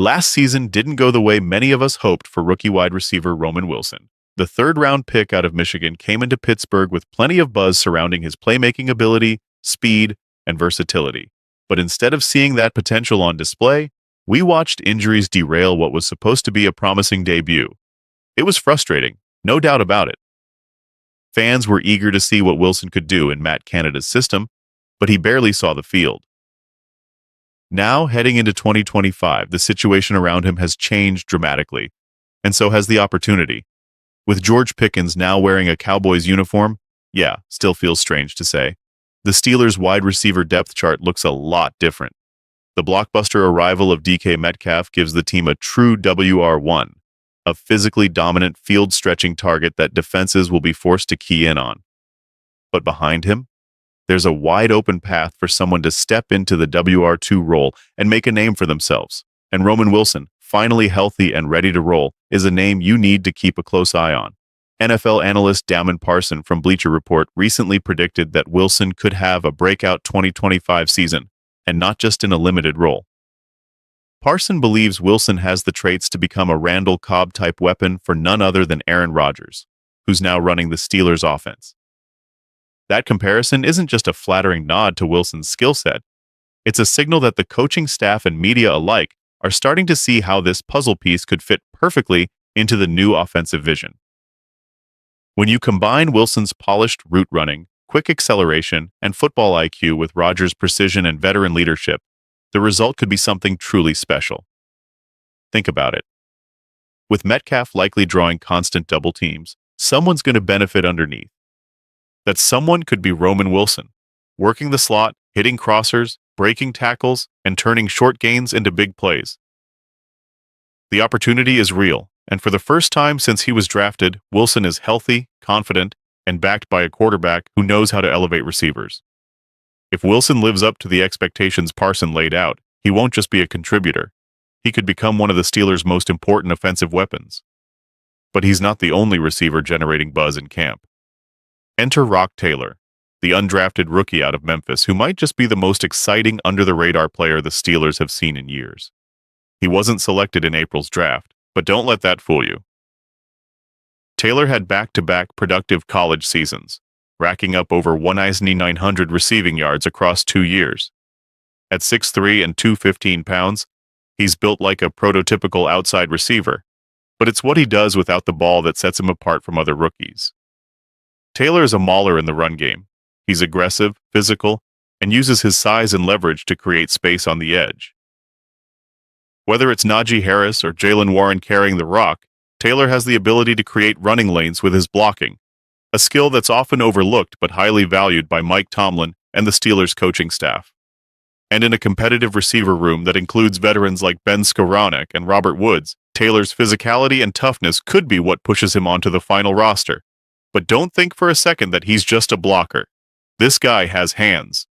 Last season didn't go the way many of us hoped for rookie wide receiver Roman Wilson. The third-round pick out of Michigan came into Pittsburgh with plenty of buzz surrounding his playmaking ability, speed, and versatility. But instead of seeing that potential on display, we watched injuries derail what was supposed to be a promising debut. It was frustrating, no doubt about it. Fans were eager to see what Wilson could do in Matt Canada's system, but he barely saw the field. Now, heading into 2025, the situation around him has changed dramatically, and so has the opportunity. With George Pickens now wearing a Cowboys uniform, yeah, still feels strange to say, the Steelers' wide receiver depth chart looks a lot different. The blockbuster arrival of DK Metcalf gives the team a true WR1, a physically dominant field-stretching target that defenses will be forced to key in on. But behind him, there's a wide-open path for someone to step into the WR2 role and make a name for themselves. And Roman Wilson, finally healthy and ready to roll, is a name you need to keep a close eye on. NFL analyst Damen Parson from Bleacher Report recently predicted that Wilson could have a breakout 2025 season, and not just in a limited role. Parson believes Wilson has the traits to become a Randall Cobb type weapon for none other than Aaron Rodgers, who's now running the Steelers' offense. That comparison isn't just a flattering nod to Wilson's skill set. It's a signal that the coaching staff and media alike are starting to see how this puzzle piece could fit perfectly into the new offensive vision. When you combine Wilson's polished route running, quick acceleration, and football IQ with Rodgers' precision and veteran leadership, the result could be something truly special. Think about it. With Metcalf likely drawing constant double teams, someone's going to benefit underneath. That someone could be Roman Wilson, working the slot, hitting crossers, breaking tackles, and turning short gains into big plays. The opportunity is real, and for the first time since he was drafted, Wilson is healthy, confident, and backed by a quarterback who knows how to elevate receivers. If Wilson lives up to the expectations Parson laid out, he won't just be a contributor. He could become one of the Steelers' most important offensive weapons. But he's not the only receiver generating buzz in camp. Enter Rock Taylor, the undrafted rookie out of Memphis, who might just be the most exciting under-the-radar player the Steelers have seen in years. He wasn't selected in April's draft, but don't let that fool you. Taylor had back-to-back productive college seasons, racking up over 1,900 receiving yards across 2 years. At 6'3" and 215 pounds, he's built like a prototypical outside receiver, but it's what he does without the ball that sets him apart from other rookies. Taylor is a mauler in the run game. He's aggressive, physical, and uses his size and leverage to create space on the edge. Whether it's Najee Harris or Jaylen Warren carrying the rock, Taylor has the ability to create running lanes with his blocking, a skill that's often overlooked but highly valued by Mike Tomlin and the Steelers' coaching staff. And in a competitive receiver room that includes veterans like Ben Skowronek and Robert Woods, Taylor's physicality and toughness could be what pushes him onto the final roster. But don't think for a second that he's just a blocker. This guy has hands.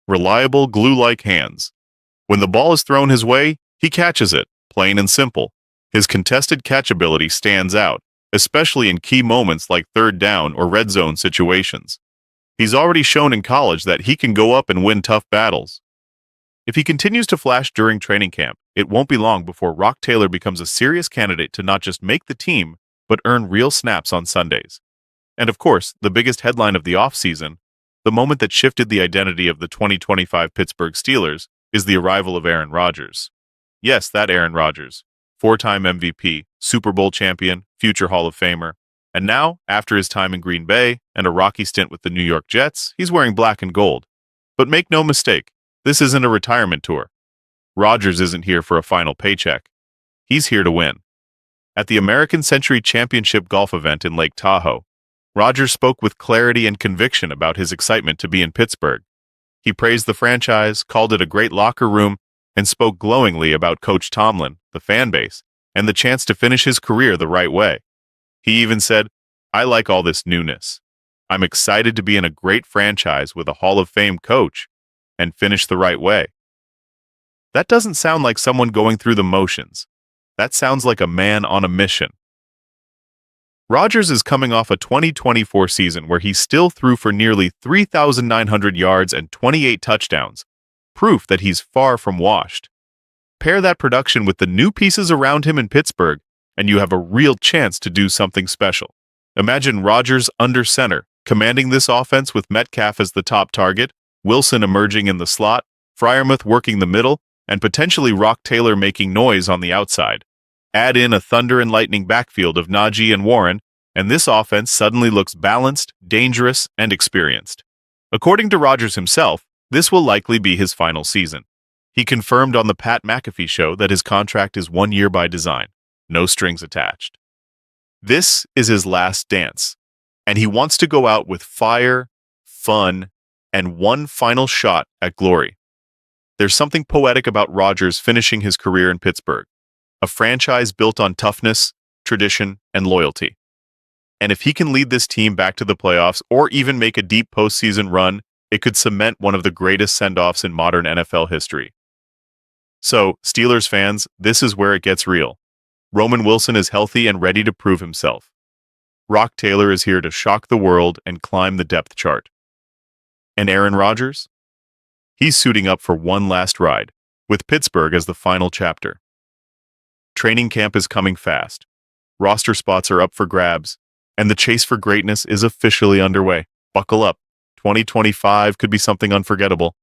Reliable, glue-like hands. When the ball is thrown his way, he catches it, plain and simple. His contested catchability stands out, especially in key moments like third down or red zone situations. He's already shown in college that he can go up and win tough battles. If he continues to flash during training camp, it won't be long before Rock Taylor becomes a serious candidate to not just make the team, but earn real snaps on Sundays. And of course, the biggest headline of the offseason, the moment that shifted the identity of the 2025 Pittsburgh Steelers, is the arrival of Aaron Rodgers. Yes, that Aaron Rodgers, four-time MVP, Super Bowl champion, future Hall of Famer. And now, after his time in Green Bay and a rocky stint with the New York Jets, he's wearing black and gold. But make no mistake, this isn't a retirement tour. Rodgers isn't here for a final paycheck. He's here to win. At the American Century Championship golf event in Lake Tahoe, Rodgers spoke with clarity and conviction about his excitement to be in Pittsburgh. He praised the franchise, called it a great locker room, and spoke glowingly about Coach Tomlin, the fan base, and the chance to finish his career the right way. He even said, "I like all this newness. I'm excited to be in a great franchise with a Hall of Fame coach and finish the right way." That doesn't sound like someone going through the motions. That sounds like a man on a mission. Rodgers is coming off a 2024 season where he still threw for nearly 3,900 yards and 28 touchdowns, proof that he's far from washed. Pair that production with the new pieces around him in Pittsburgh, and you have a real chance to do something special. Imagine Rodgers under center, commanding this offense with Metcalf as the top target, Wilson emerging in the slot, Freiermuth working the middle, and potentially Rock Taylor making noise on the outside. Add in a thunder and lightning backfield of Najee and Warren, and this offense suddenly looks balanced, dangerous, and experienced. According to Rodgers himself, this will likely be his final season. He confirmed on the Pat McAfee show that his contract is 1 year by design, no strings attached. This is his last dance, and he wants to go out with fire, fun, and one final shot at glory. There's something poetic about Rodgers finishing his career in Pittsburgh, a franchise built on toughness, tradition, and loyalty. And if he can lead this team back to the playoffs or even make a deep postseason run, it could cement one of the greatest send-offs in modern NFL history. So, Steelers fans, this is where it gets real. Roman Wilson is healthy and ready to prove himself. Rock Taylor is here to shock the world and climb the depth chart. And Aaron Rodgers? He's suiting up for one last ride, with Pittsburgh as the final chapter. Training camp is coming fast. Roster spots are up for grabs, and the chase for greatness is officially underway. Buckle up. 2025 could be something unforgettable.